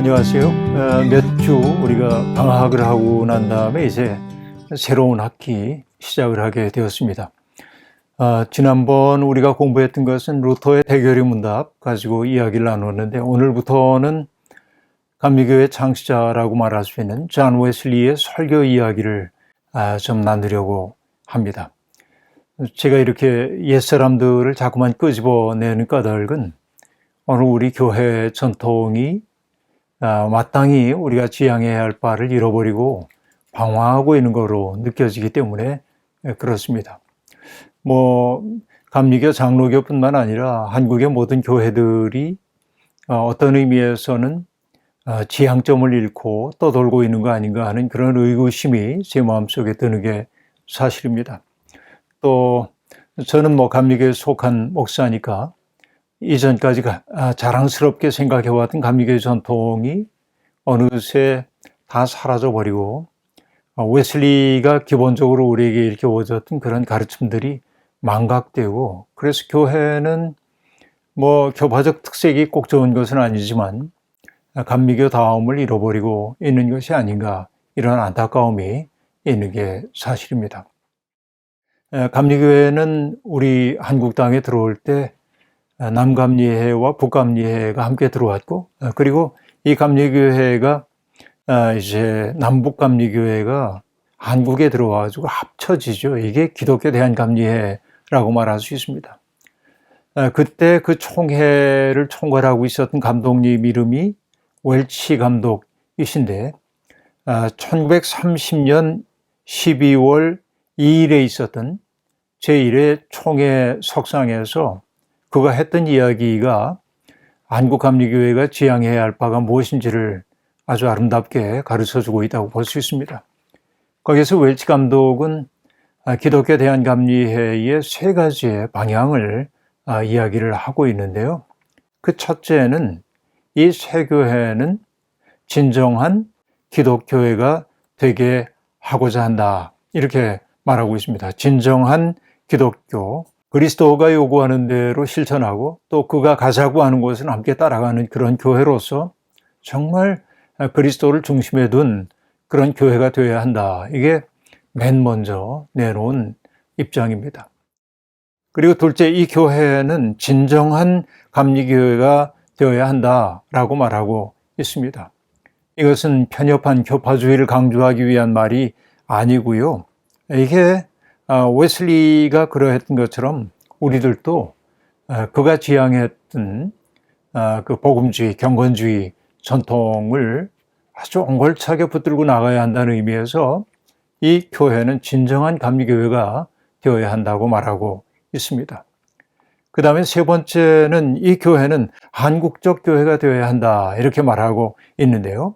안녕하세요. 몇 주 우리가 방학을 하고 난 다음에 이제 새로운 학기 시작을 하게 되었습니다. 지난번 우리가 공부했던 것은 루터의 대결의 문답 가지고 이야기를 나눴는데, 오늘부터는 감리교회 창시자라고 말할 수 있는 존 웨슬리의 설교 이야기를 좀 나누려고 합니다. 제가 이렇게 옛사람들을 자꾸만 끄집어내는 까닭은 오늘 우리 교회 전통이 마땅히 우리가 지향해야 할 바를 잃어버리고 방황하고 있는 거로 느껴지기 때문에 그렇습니다. 감리교, 장로교뿐만 아니라 한국의 모든 교회들이 어떤 의미에서는 지향점을 잃고 떠돌고 있는 거 아닌가 하는 그런 의구심이 제 마음속에 드는 게 사실입니다. 또 저는 감리교에 속한 목사니까 이전까지 자랑스럽게 생각해왔던 감리교의 전통이 어느새 다 사라져버리고, 웨슬리가 기본적으로 우리에게 일깨워줬던 그런 가르침들이 망각되고, 그래서 교회는 교파적 특색이 꼭 좋은 것은 아니지만 감리교 다움을 잃어버리고 있는 것이 아닌가, 이런 안타까움이 있는 게 사실입니다. 감리교회는 우리 한국 땅에 들어올 때 남감리회와 북감리회가 함께 들어왔고, 그리고 이 감리교회가 이제 남북감리교회가 한국에 들어와가지고 합쳐지죠. 이게 기독교 대한감리회라고 말할 수 있습니다. 그때 그 총회를 총괄하고 있었던 감독님 이름이 웰치 감독이신데, 1930년 12월 2일에 있었던 제1회 총회 석상에서 그가 했던 이야기가 한국감리교회가 지향해야 할 바가 무엇인지를 아주 아름답게 가르쳐주고 있다고 볼 수 있습니다. 거기서 웰치 감독은 기독교 대한감리회의 세 가지의 방향을 이야기를 하고 있는데요. 그 첫째는 이 새 교회는 진정한 기독교회가 되게 하고자 한다, 이렇게 말하고 있습니다. 진정한 기독교, 그리스도가 요구하는 대로 실천하고 또 그가 가자고 하는 것은 함께 따라가는 그런 교회로서 정말 그리스도를 중심에 둔 그런 교회가 되어야 한다. 이게 맨 먼저 내놓은 입장입니다. 그리고 둘째, 이 교회는 진정한 감리교회가 되어야 한다라고 말하고 있습니다. 이것은 편협한 교파주의를 강조하기 위한 말이 아니고요. 이게 웨슬리가 그러했던 것처럼 우리들도 그가 지향했던 그 복음주의, 경건주의 전통을 아주 옹골차게 붙들고 나가야 한다는 의미에서 이 교회는 진정한 감리교회가 되어야 한다고 말하고 있습니다. 그 다음에 세 번째는 이 교회는 한국적 교회가 되어야 한다, 이렇게 말하고 있는데요.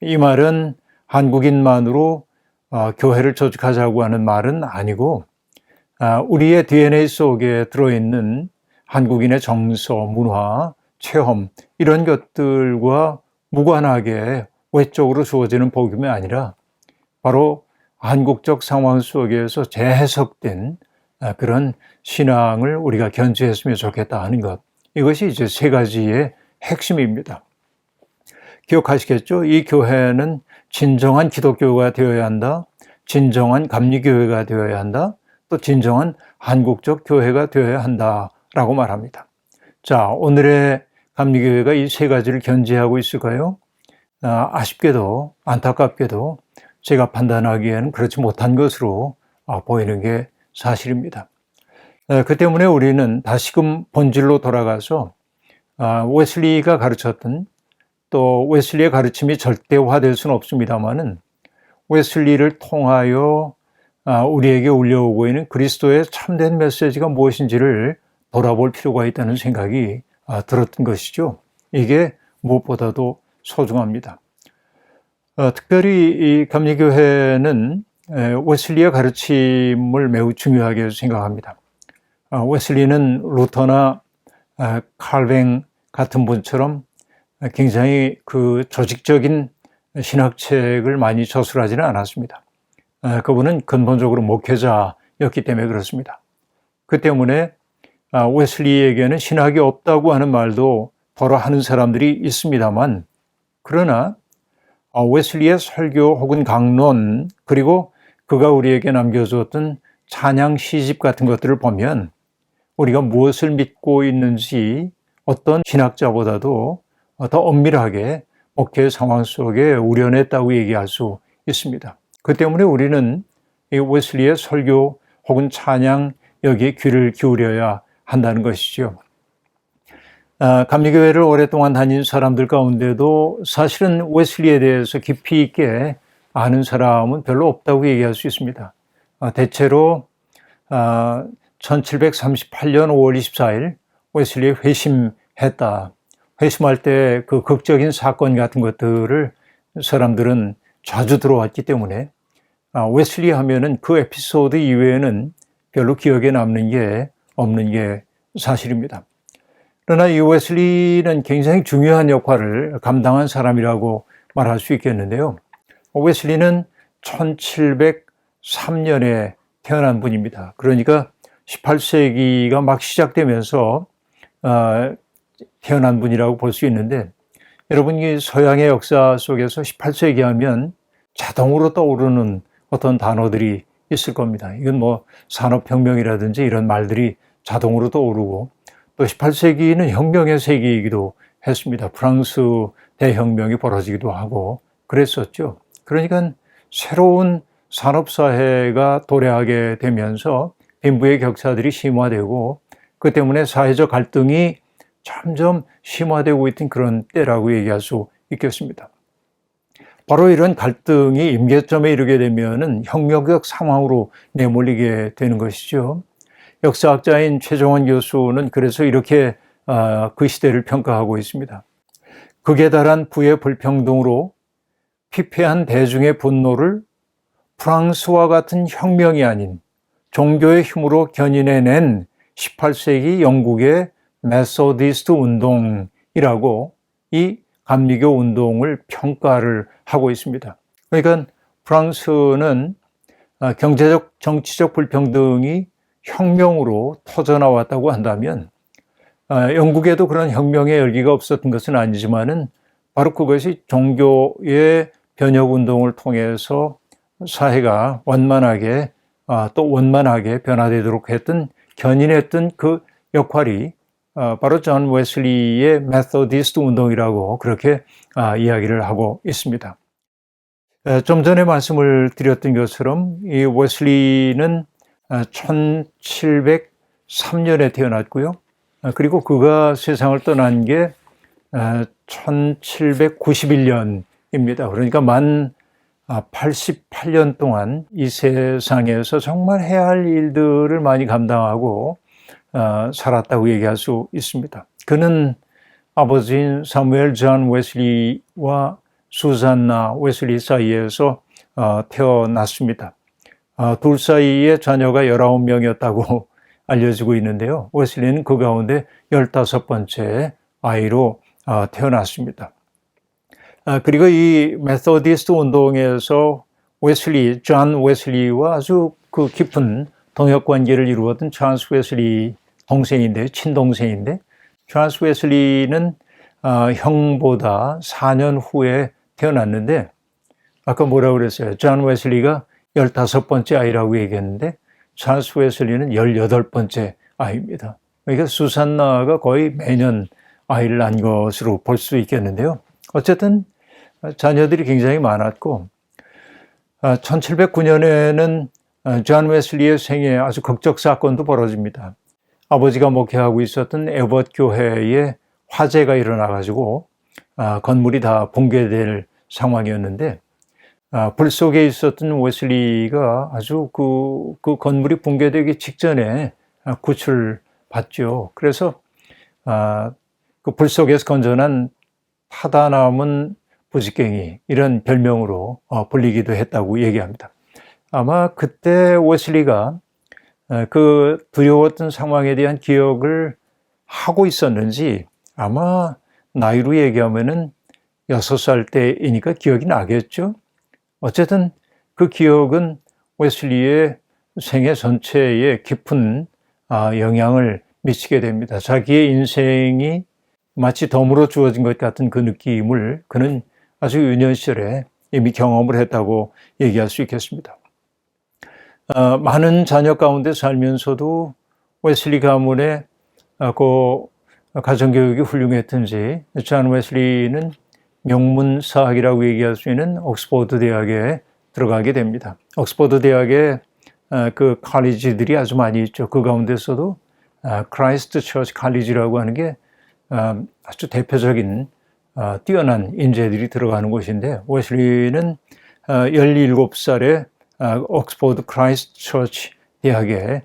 이 말은 한국인만으로 교회를 조직하자고 하는 말은 아니고, 우리의 DNA 속에 들어있는 한국인의 정서, 문화, 체험, 이런 것들과 무관하게 외적으로 주어지는 복음이 아니라 바로 한국적 상황 속에서 재해석된 그런 신앙을 우리가 견지했으면 좋겠다 하는 것, 이것이 이제 세 가지의 핵심입니다. 기억하시겠죠? 이 교회는 진정한 기독교가 되어야 한다, 진정한 감리교회가 되어야 한다, 또 진정한 한국적 교회가 되어야 한다라고 말합니다. 자, 오늘의 감리교회가 이 세 가지를 견지하고 있을까요? 아쉽게도, 안타깝게도 제가 판단하기에는 그렇지 못한 것으로 보이는 게 사실입니다. 그 때문에 우리는 다시금 본질로 돌아가서 웨슬리가 가르쳤던, 또 웨슬리의 가르침이 절대화될 수는 없습니다만은 웨슬리를 통하여 우리에게 울려오고 있는 그리스도의 참된 메시지가 무엇인지를 돌아볼 필요가 있다는 생각이 들었던 것이죠. 이게 무엇보다도 소중합니다. 특별히 이 감리교회는 웨슬리의 가르침을 매우 중요하게 생각합니다. 웨슬리는 루터나 칼뱅 같은 분처럼 굉장히 그 조직적인 신학책을 많이 저술하지는 않았습니다. 그분은 근본적으로 목회자였기 때문에 그렇습니다. 그 때문에 웨슬리에게는 신학이 없다고 하는 말도 더러 하는 사람들이 있습니다만, 그러나 웨슬리의 설교 혹은 강론, 그리고 그가 우리에게 남겨주었던 찬양 시집 같은 것들을 보면 우리가 무엇을 믿고 있는지 어떤 신학자보다도 더 엄밀하게 목회의 상황 속에 우려냈다고 얘기할 수 있습니다. 그 때문에 우리는 이 웨슬리의 설교 혹은 찬양 여기에 귀를 기울여야 한다는 것이죠. 감리교회를 오랫동안 다닌 사람들 가운데도 사실은 웨슬리에 대해서 깊이 있게 아는 사람은 별로 없다고 얘기할 수 있습니다. 대체로 1738년 5월 24일 웨슬리 회심했다. 회심할 때 그 극적인 사건 같은 것들을 사람들은 자주 들어왔기 때문에 웨슬리 하면은 그 에피소드 이외에는 별로 기억에 남는 게 없는 게 사실입니다. 그러나 이 웨슬리는 굉장히 중요한 역할을 감당한 사람이라고 말할 수 있겠는데요. 웨슬리는 1703년에 태어난 분입니다. 그러니까 18세기가 막 시작되면서 태어난 분이라고 볼 수 있는데, 여러분이 서양의 역사 속에서 18세기 하면 자동으로 떠오르는 어떤 단어들이 있을 겁니다. 이건 뭐 산업혁명이라든지 이런 말들이 자동으로 떠오르고, 또 18세기는 혁명의 세기이기도 했습니다. 프랑스 대혁명이 벌어지기도 하고 그랬었죠. 그러니까 새로운 산업사회가 도래하게 되면서 빈부의 격차들이 심화되고, 그 때문에 사회적 갈등이 점점 심화되고 있던 그런 때라고 얘기할 수 있겠습니다. 바로 이런 갈등이 임계점에 이르게 되면은 혁명적 상황으로 내몰리게 되는 것이죠. 역사학자인 최정원 교수는 그래서 이렇게 그 시대를 평가하고 있습니다. 극에 달한 부의 불평등으로 피폐한 대중의 분노를 프랑스와 같은 혁명이 아닌 종교의 힘으로 견인해낸 18세기 영국의 메소디스트 운동이라고 이 감리교 운동을 평가를 하고 있습니다. 그러니까 프랑스는 경제적, 정치적 불평등이 혁명으로 터져나왔다고 한다면, 영국에도 그런 혁명의 열기가 없었던 것은 아니지만은 바로 그것이 종교의 변혁 운동을 통해서 사회가 원만하게 또 원만하게 변화되도록 했던, 견인했던 그 역할이 바로 존 웨슬리의 메소디스트 운동이라고 그렇게 이야기를 하고 있습니다. 좀 전에 말씀을 드렸던 것처럼 이 웨슬리는 1703년에 태어났고요. 그리고 그가 세상을 떠난 게 1791년입니다. 그러니까 만 88년 동안 이 세상에서 정말 해야 할 일들을 많이 감당하고 살았다고 얘기할 수 있습니다. 그는 아버지인 사무엘 존 웨슬리와 수잔나 웨슬리 사이에서 태어났습니다. 둘 사이에 자녀가 19명이었다고 알려지고 있는데요. 웨슬리는 그 가운데 15번째 아이로 태어났습니다. 그리고 이 메소디스트 운동에서 웨슬리, 존 웨슬리와 아주 그 깊은 동역 관계를 이루었던 찰스 웨슬리 동생인데, 친동생인데, 찰스 웨슬리는 형보다 4년 후에 태어났는데, 아까 뭐라고 그랬어요? 존 웨슬리가 15번째 아이라고 얘기했는데 찰스 웨슬리는 18번째 아이입니다. 그러니까 수산나가 거의 매년 아이를 낳은 것으로 볼 수 있겠는데요. 어쨌든 자녀들이 굉장히 많았고, 1709년에는 존 웨슬리의 생애에 아주 극적 사건도 벌어집니다. 아버지가 목회하고 있었던 에벗 교회에 화재가 일어나가지고 건물이 다 붕괴될 상황이었는데, 불 속에 있었던 웨슬리가 아주 그 건물이 붕괴되기 직전에 구출받죠. 그래서 그 불 속에서 건져난 타다 남은 부지깽이, 이런 별명으로 불리기도 했다고 얘기합니다. 아마 그때 웨슬리가 그 두려웠던 상황에 대한 기억을 하고 있었는지, 아마 나이로 얘기하면은 6살 때이니까 기억이 나겠죠. 어쨌든 그 기억은 웨슬리의 생애 전체에 깊은 영향을 미치게 됩니다. 자기의 인생이 마치 덤으로 주어진 것 같은 그 느낌을 그는 아주 유년 시절에 이미 경험을 했다고 얘기할 수 있겠습니다. 많은 자녀 가운데 살면서도 웨슬리 가문의 그 가정교육이 훌륭했든지 존 웨슬리는 명문사학이라고 얘기할 수 있는 옥스퍼드 대학에 들어가게 됩니다. 옥스퍼드 대학에 그 칼리지들이 아주 많이 있죠. 그 가운데서도 크라이스트 처치 칼리지라고 하는 게 아주 대표적인 뛰어난 인재들이 들어가는 곳인데 웨슬리는 17살에 옥스퍼드 크라이스트 처치 대학에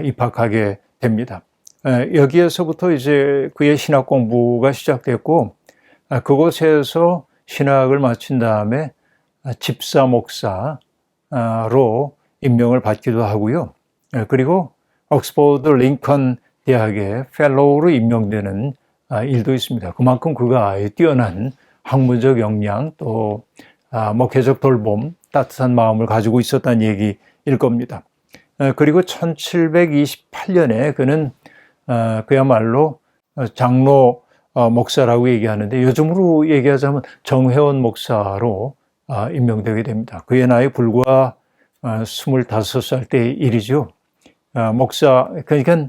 입학하게 됩니다. 여기에서부터 이제 그의 신학 공부가 시작됐고 그곳에서 신학을 마친 다음에 집사 목사로 임명을 받기도 하고요. 그리고 옥스퍼드 링컨 대학의 펠로우로 임명되는 일도 있습니다. 그만큼 그가 뛰어난 학문적 역량 또 목회적 돌봄, 따뜻한 마음을 가지고 있었다는 얘기일 겁니다. 그리고 1728년에 그는 그야말로 장로 목사라고 얘기하는데 요즘으로 얘기하자면 정회원 목사로 임명되게 됩니다. 그의 나이 불과 25살 때의 일이죠. 그러니까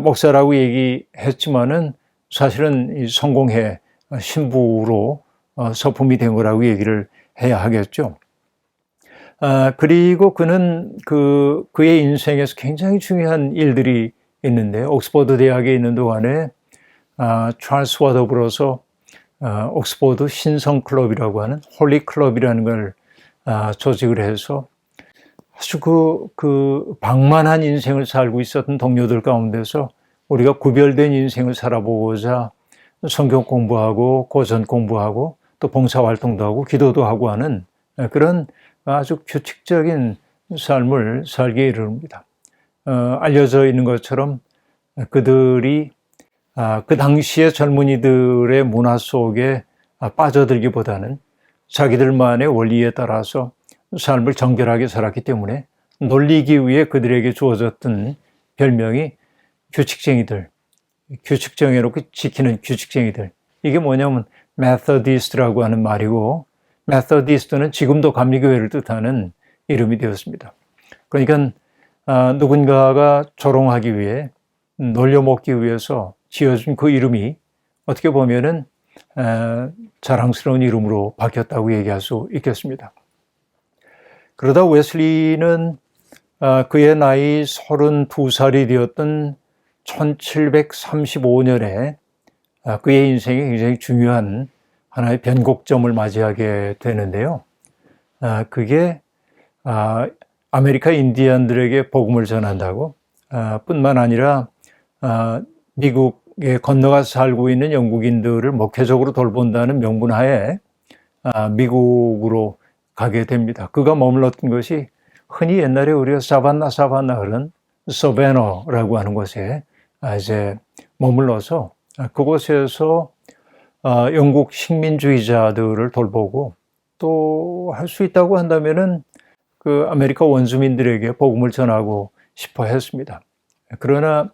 목사라고 얘기했지만은 사실은 성공회 신부로 서품이 된 거라고 얘기를 해야 하겠죠. 그리고 그는 그의 인생에서 굉장히 중요한 일들이 있는데 옥스퍼드 대학에 있는 동안에 찰스와 더불어서 옥스퍼드 신성 클럽이라고 하는 홀리 클럽이라는 걸 조직을 해서 아주 그 방만한 인생을 살고 있었던 동료들 가운데서 우리가 구별된 인생을 살아보고자 성경 공부하고 고전 공부하고 또 봉사활동도 하고 기도도 하고 하는 그런 아주 규칙적인 삶을 살게 이릅니다. 알려져 있는 것처럼 그들이 그 당시의 젊은이들의 문화 속에 빠져들기보다는 자기들만의 원리에 따라서 삶을 정결하게 살았기 때문에 놀리기 위해 그들에게 주어졌던 별명이 규칙쟁이들, 규칙 정해놓고 지키는 규칙쟁이들. 이게 뭐냐면 메서디스트라고 하는 말이고 메서디스트는 지금도 감리교회를 뜻하는 이름이 되었습니다. 그러니까 누군가가 조롱하기 위해 놀려먹기 위해서 지어준 그 이름이 어떻게 보면은 자랑스러운 이름으로 바뀌었다고 얘기할 수 있겠습니다. 그러다 웨슬리는 그의 나이 32살이 되었던 1735년에 그의 인생에 굉장히 중요한 하나의 변곡점을 맞이하게 되는데요. 그게 아메리카 인디언들에게 복음을 전한다고 뿐만 아니라 미국에 건너가서 살고 있는 영국인들을 목회적으로 돌본다는 명분하에 미국으로 가게 됩니다. 그가 머물렀던 것이 흔히 옛날에 우리가 사바나 그런 서베너라고 하는 곳에 이제 머물러서 그곳에서 영국 식민주의자들을 돌보고 또 할 수 있다고 한다면은 그 아메리카 원주민들에게 복음을 전하고 싶어 했습니다. 그러나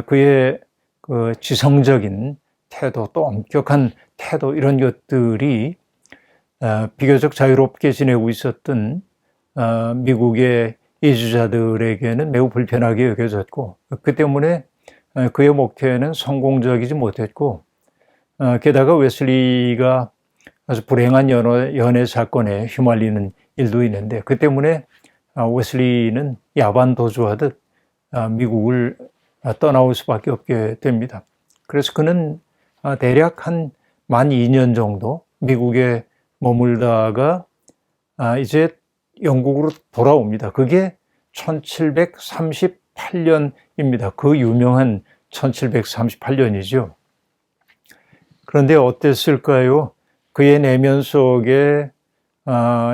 그의 그 지성적인 태도 또 엄격한 태도 이런 것들이 비교적 자유롭게 지내고 있었던 미국의 이주자들에게는 매우 불편하게 여겨졌고 그 때문에 그의 목회는 성공적이지 못했고 게다가 웨슬리가 아주 불행한 연애 사건에 휘말리는 일도 있는데 그 때문에 웨슬리는 야반 도주하듯 미국을 떠나올 수밖에 없게 됩니다. 그래서 그는 대략 한 만 2년 정도 미국에 머물다가 이제 영국으로 돌아옵니다. 그게 1738년입니다. 그 유명한 1738년이죠. 그런데 어땠을까요? 그의 내면 속에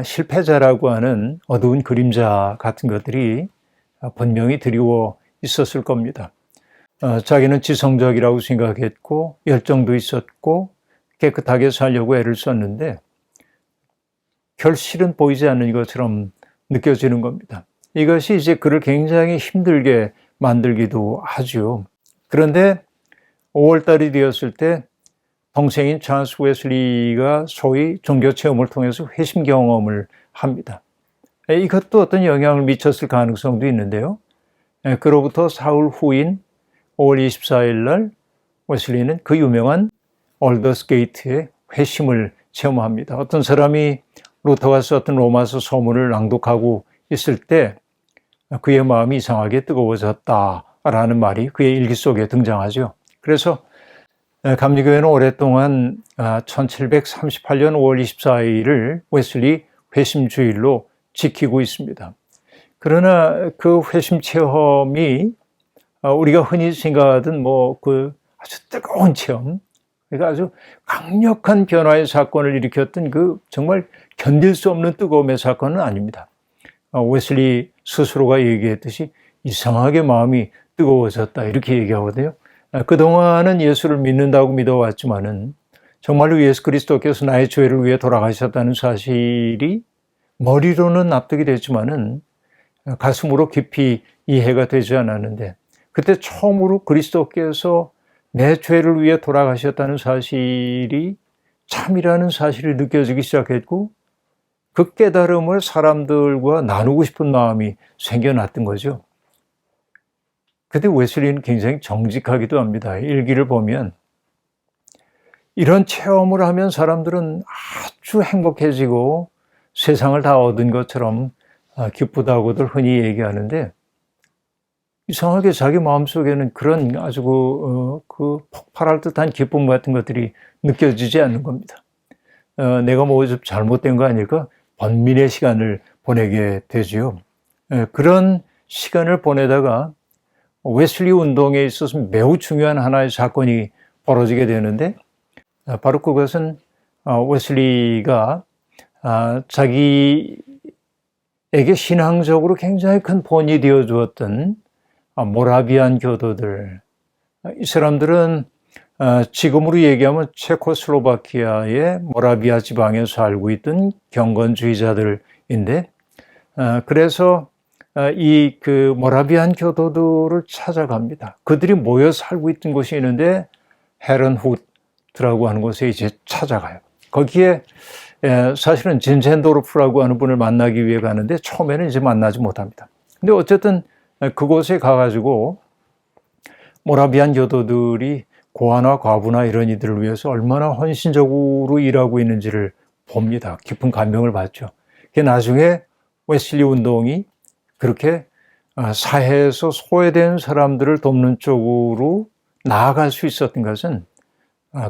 실패자라고 하는 어두운 그림자 같은 것들이 분명히 드리워 있었을 겁니다. 자기는 지성적이라고 생각했고 열정도 있었고 깨끗하게 살려고 애를 썼는데 결실은 보이지 않는 것처럼 느껴지는 겁니다. 이것이 이제 그를 굉장히 힘들게 만들기도 하죠. 그런데 5월 달이 되었을 때 동생인 찰스 웨슬리가 소위 종교 체험을 통해서 회심 경험을 합니다. 이것도 어떤 영향을 미쳤을 가능성도 있는데요. 그로부터 사흘 후인 5월 24일 날 웨슬리는 그 유명한 올더스 게이트의 회심을 체험합니다. 어떤 사람이 루터가 썼던 로마서 서문을 낭독하고 있을 때 그의 마음이 이상하게 뜨거워졌다라는 말이 그의 일기 속에 등장하죠. 그래서 감리교회는 오랫동안 1738년 5월 24일을 웨슬리 회심주일로 지키고 있습니다. 그러나 그 회심 체험이 우리가 흔히 생각하던 그 아주 뜨거운 체험, 그러니까 아주 강력한 변화의 사건을 일으켰던 그 정말 견딜 수 없는 뜨거움의 사건은 아닙니다. 웨슬리 스스로가 얘기했듯이 이상하게 마음이 뜨거워졌다 이렇게 얘기하거든요. 그동안은 예수를 믿는다고 믿어왔지만은 정말로 예수 그리스도께서 나의 죄를 위해 돌아가셨다는 사실이 머리로는 납득이 됐지만은 가슴으로 깊이 이해가 되지 않았는데 그때 처음으로 그리스도께서 내 죄를 위해 돌아가셨다는 사실이 참이라는 사실이 느껴지기 시작했고 그 깨달음을 사람들과 나누고 싶은 마음이 생겨났던 거죠. 그때 웨슬리는 굉장히 정직하기도 합니다. 일기를 보면 이런 체험을 하면 사람들은 아주 행복해지고 세상을 다 얻은 것처럼 기쁘다고들 흔히 얘기하는데 이상하게 자기 마음속에는 그런 아주 그 폭발할 듯한 기쁨 같은 것들이 느껴지지 않는 겁니다. 내가 뭐 좀 잘못된 거 아닐까? 번민의 시간을 보내게 되지요. 그런 시간을 보내다가 웨슬리 운동에 있어서 매우 중요한 하나의 사건이 벌어지게 되는데 바로 그것은 웨슬리가 자기에게 신앙적으로 굉장히 큰 본이 되어 주었던 모라비안 교도들, 이 사람들은 지금으로 얘기하면 체코슬로바키아의 모라비아 지방에 살고 있던 경건주의자들인데 그래서 이 그 모라비안 교도들을 찾아갑니다. 그들이 모여 살고 있던 곳이 있는데 헤른후트라고 하는 곳에 이제 찾아가요. 거기에 사실은 진첸도르프라고 하는 분을 만나기 위해 가는데 처음에는 이제 만나지 못합니다. 근데 어쨌든 그곳에 가가지고 모라비안 교도들이 고아나 과부나 이런 이들을 위해서 얼마나 헌신적으로 일하고 있는지를 봅니다. 깊은 감명을 받죠. 그게 나중에 웨슬리 운동이 그렇게 사회에서 소외된 사람들을 돕는 쪽으로 나아갈 수 있었던 것은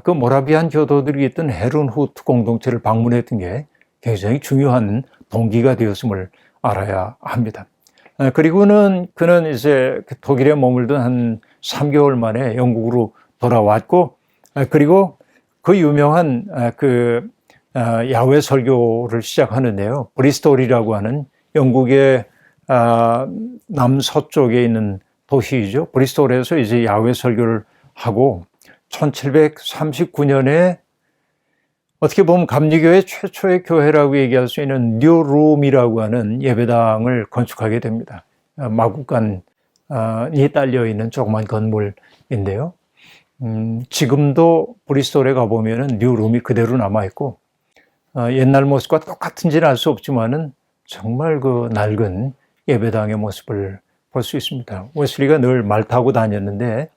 그 모라비안 교도들이 있던 헤른후트 공동체를 방문했던 게 굉장히 중요한 동기가 되었음을 알아야 합니다. 그리고는 그는 이제 독일에 머물던 한 3개월 만에 영국으로 돌아왔고 그리고 그 유명한 그 야외 설교를 시작하는데요. 브리스톨이라고 하는 영국의 남서쪽에 있는 도시이죠. 브리스톨에서 이제 야외 설교를 하고 1739년에 어떻게 보면 감리교회 최초의 교회라고 얘기할 수 있는 뉴룸이라고 하는 예배당을 건축하게 됩니다. 마구간이 딸려 있는 조그만 건물인데요. 지금도 브리스톨에 가보면은 뉴룸이 그대로 남아있고 옛날 모습과 똑같은지는 알 수 없지만은 정말 그 낡은 예배당의 모습을 볼 수 있습니다. 웨슬리가 늘 말 타고 다녔는데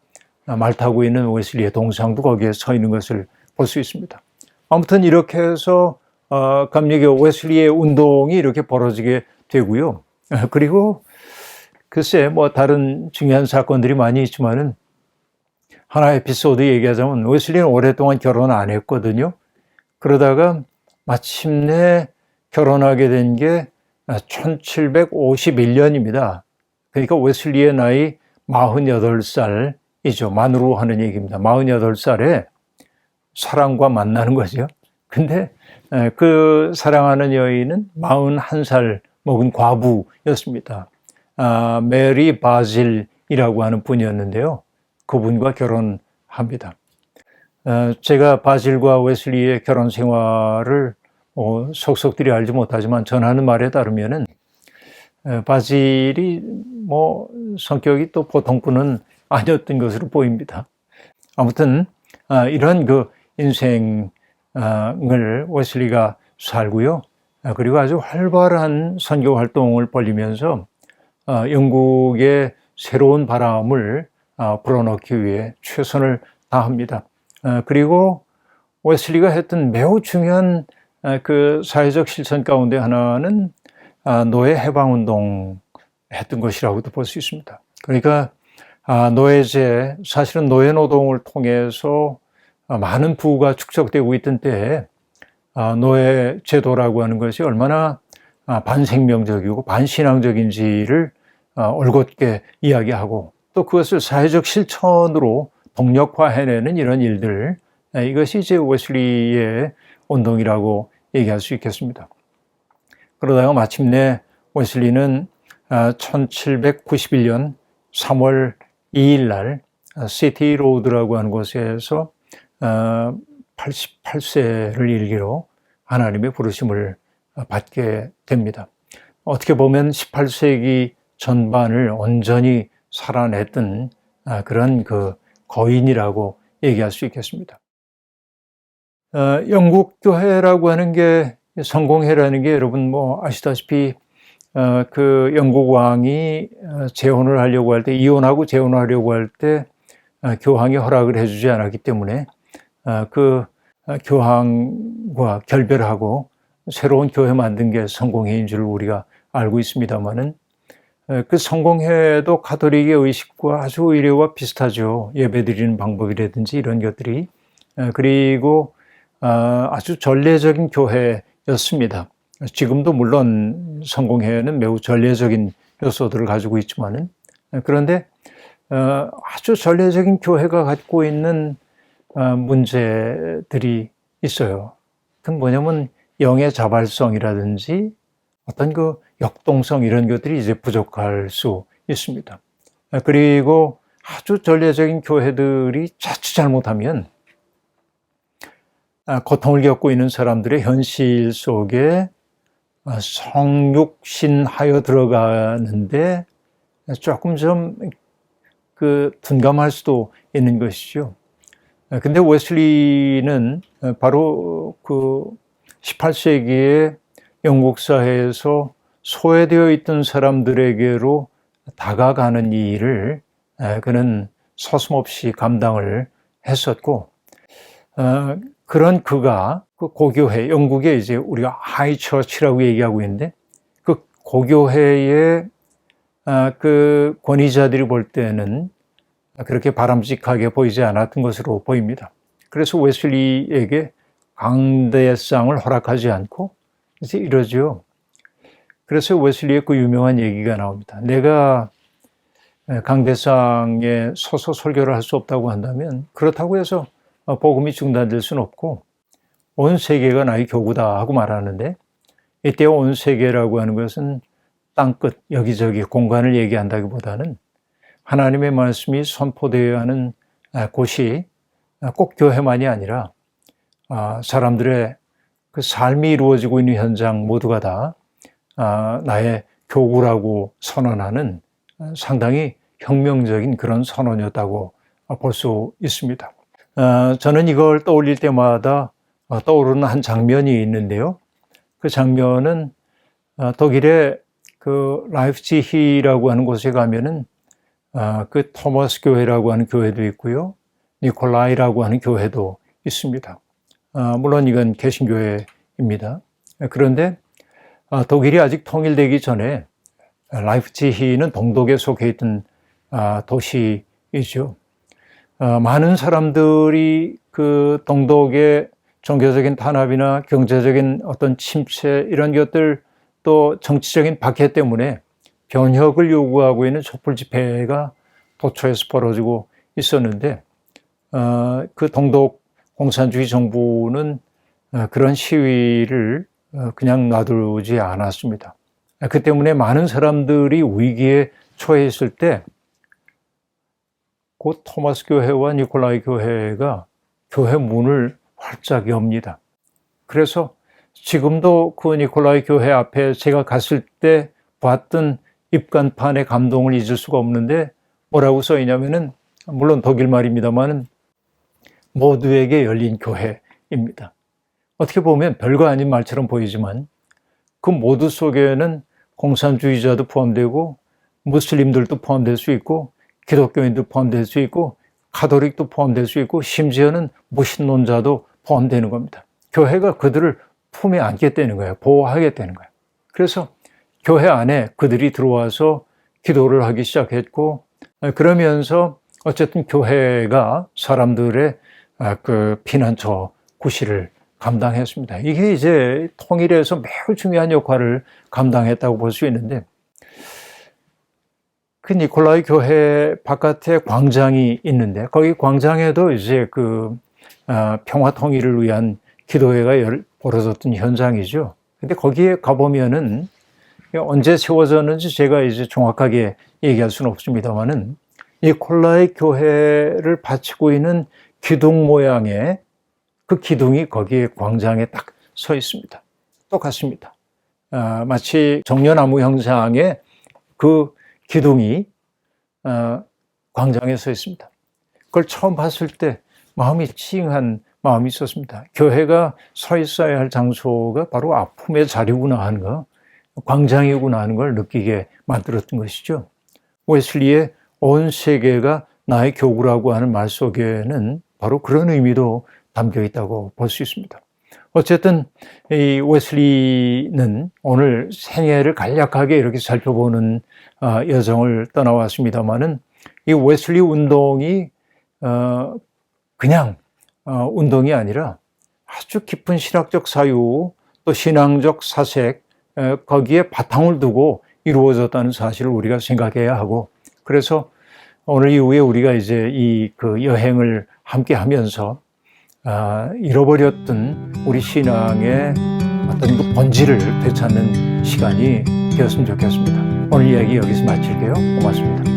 말 타고 있는 웨슬리의 동상도 거기에 서 있는 것을 볼 수 있습니다. 아무튼 이렇게 해서 감리교 웨슬리의 운동이 이렇게 벌어지게 되고요. 그리고 글쎄 뭐 다른 중요한 사건들이 많이 있지만은 하나 에피소드 얘기하자면 웨슬리는 오랫동안 결혼 안 했거든요. 그러다가 마침내 결혼하게 된 게 1751년입니다. 그러니까 웨슬리의 나이 48살이죠. 만으로 하는 얘기입니다. 48살에 사랑과 만나는 거죠. 근데 그 사랑하는 여인은 41살 먹은 과부였습니다. 메리 바질이라고 하는 분이었는데요. 그분과 결혼합니다. 제가 바질과 웨슬리의 결혼 생활을 속속들이 알지 못하지만 전하는 말에 따르면은 바질이 뭐 성격이 또 보통 분은 아니었던 것으로 보입니다. 아무튼 이런 그 인생을 웨슬리가 살고요. 그리고 아주 활발한 선교 활동을 벌이면서 영국의 새로운 바람을 불어넣기 위해 최선을 다합니다. 그리고 웨슬리가 했던 매우 중요한 그 사회적 실천 가운데 하나는 노예 해방운동 했던 것이라고도 볼 수 있습니다. 그러니까 노예제, 사실은 노예 노동을 통해서 많은 부가 축적되고 있던 때에 노예 제도라고 하는 것이 얼마나 반생명적이고 반신앙적인지를 올곧게 이야기하고 또 그것을 사회적 실천으로 동력화해내는 이런 일들, 이것이 이제 웨슬리의 운동이라고 얘기할 수 있겠습니다. 그러다가 마침내 웨슬리는 1791년 3월 2일 날 시티 로드라고 하는 곳에서 88세를 일기로 하나님의 부르심을 받게 됩니다. 어떻게 보면 18세기 전반을 온전히 살아냈던 그런 그 거인이라고 얘기할 수 있겠습니다. 영국 교회라고 하는 게, 성공회라는 게 여러분 뭐 아시다시피 그 영국 왕이 재혼을 하려고 할 때, 이혼하고 재혼하려고 할 때 교황이 허락을 해주지 않았기 때문에 그 교황과 결별하고 새로운 교회 만든 게 성공회인 줄 우리가 알고 있습니다만은, 그 성공회도 가톨릭의 의식과 아주 의례와 비슷하죠. 예배드리는 방법이라든지 이런 것들이. 그리고 아주 전례적인 교회였습니다. 지금도 물론 성공회는 매우 전례적인 요소들을 가지고 있지만은, 그런데 아주 전례적인 교회가 갖고 있는 문제들이 있어요. 그건 뭐냐면 영의 자발성이라든지 어떤 그 역동성, 이런 것들이 이제 부족할 수 있습니다. 그리고 아주 전례적인 교회들이 자칫 잘못하면 고통을 겪고 있는 사람들의 현실 속에 성육신하여 들어가는데 조금 좀 그 둔감할 수도 있는 것이죠. 근데 웨슬리는 바로 그 18세기에 영국 사회에서 소외되어 있던 사람들에게로 다가가는 이 일을 그는 서슴없이 감당을 했었고, 그런 그가 그 고교회, 영국에 이제 우리가 하이처치라고 얘기하고 있는데, 그 고교회의 그 권위자들이 볼 때는 그렇게 바람직하게 보이지 않았던 것으로 보입니다. 그래서 웨슬리에게 강대상을 허락하지 않고 이제 이러죠. 그래서 웨슬리의 그 유명한 얘기가 나옵니다. 내가 강대상에 서서 설교를 할 수 없다고 한다면, 그렇다고 해서 복음이 중단될 수는 없고 온 세계가 나의 교구다 하고 말하는데, 이때 온 세계라고 하는 것은 땅끝 여기저기 공간을 얘기한다기보다는 하나님의 말씀이 선포되어야 하는 곳이 꼭 교회만이 아니라 사람들의 그 삶이 이루어지고 있는 현장 모두가 다 나의 교구라고 선언하는 상당히 혁명적인 그런 선언이었다고 볼 수 있습니다. 저는 이걸 떠올릴 때마다 떠오르는 한 장면이 있는데요. 그 장면은 독일의 그 라이프치히라고 하는 곳에 가면은 그 토마스 교회라고 하는 교회도 있고요, 니콜라이라고 하는 교회도 있습니다. 물론 이건 개신교회입니다. 그런데 독일이 아직 통일되기 전에 라이프치히는 동독에 속해 있던 도시이죠. 많은 사람들이 그 동독의 종교적인 탄압이나 경제적인 어떤 침체, 이런 것들, 또 정치적인 박해 때문에 변혁을 요구하고 있는 촛불 집회가 도처에서 벌어지고 있었는데, 그 동독 공산주의 정부는 그런 시위를 그냥 놔두지 않았습니다. 그 때문에 많은 사람들이 위기에 처해 있을 때 곧 토마스 교회와 니콜라이 교회가 교회 문을 활짝 엽니다. 그래서 지금도 그 니콜라이 교회 앞에 제가 갔을 때 봤던 입간판의 감동을 잊을 수가 없는데, 뭐라고 써 있냐면은, 물론 독일 말입니다만은, 모두에게 열린 교회입니다. 어떻게 보면 별거 아닌 말처럼 보이지만 그 모두 속에는 공산주의자도 포함되고 무슬림들도 포함될 수 있고 기독교인도 포함될 수 있고 가톨릭도 포함될 수 있고 심지어는 무신론자도 포함되는 겁니다. 교회가 그들을 품에 안겠다는 거예요. 보호하겠다는 거예요. 그래서 교회 안에 그들이 들어와서 기도를 하기 시작했고 그러면서 어쨌든 교회가 사람들의 그 피난처 구실을 감당했습니다. 이게 이제 통일에서 매우 중요한 역할을 감당했다고 볼 수 있는데 그 니콜라이 교회 바깥에 광장이 있는데 거기 광장에도 이제 그 평화 통일을 위한 기도회가 벌어졌던 현장이죠. 근데 거기에 가보면은 언제 세워졌는지 제가 이제 정확하게 얘기할 수는 없습니다만은 니콜라이 교회를 바치고 있는 기둥 모양의 그 기둥이 거기에 광장에 딱 서 있습니다. 똑같습니다. 마치 정려나무 형상의 그 기둥이 광장에 서 있습니다. 그걸 처음 봤을 때 마음이 찡한 마음이 있었습니다. 교회가 서 있어야 할 장소가 바로 아픔의 자리구나 하는 거, 광장이구나 하는 걸 느끼게 만들었던 것이죠. 웨슬리의 온 세계가 나의 교구라고 하는 말 속에는 바로 그런 의미도 담겨 있다고 볼 수 있습니다. 어쨌든 이 웨슬리는 오늘 생애를 간략하게 이렇게 살펴보는 여정을 떠나왔습니다마는 이 웨슬리 운동이 그냥 운동이 아니라 아주 깊은 신학적 사유 또 신앙적 사색 거기에 바탕을 두고 이루어졌다는 사실을 우리가 생각해야 하고 그래서 오늘 이후에 우리가 이제 이 그 여행을 함께 하면서 잃어버렸던 우리 신앙의 어떤 그 본질을 되찾는 시간이 되었으면 좋겠습니다. 오늘 이야기 여기서 마칠게요. 고맙습니다.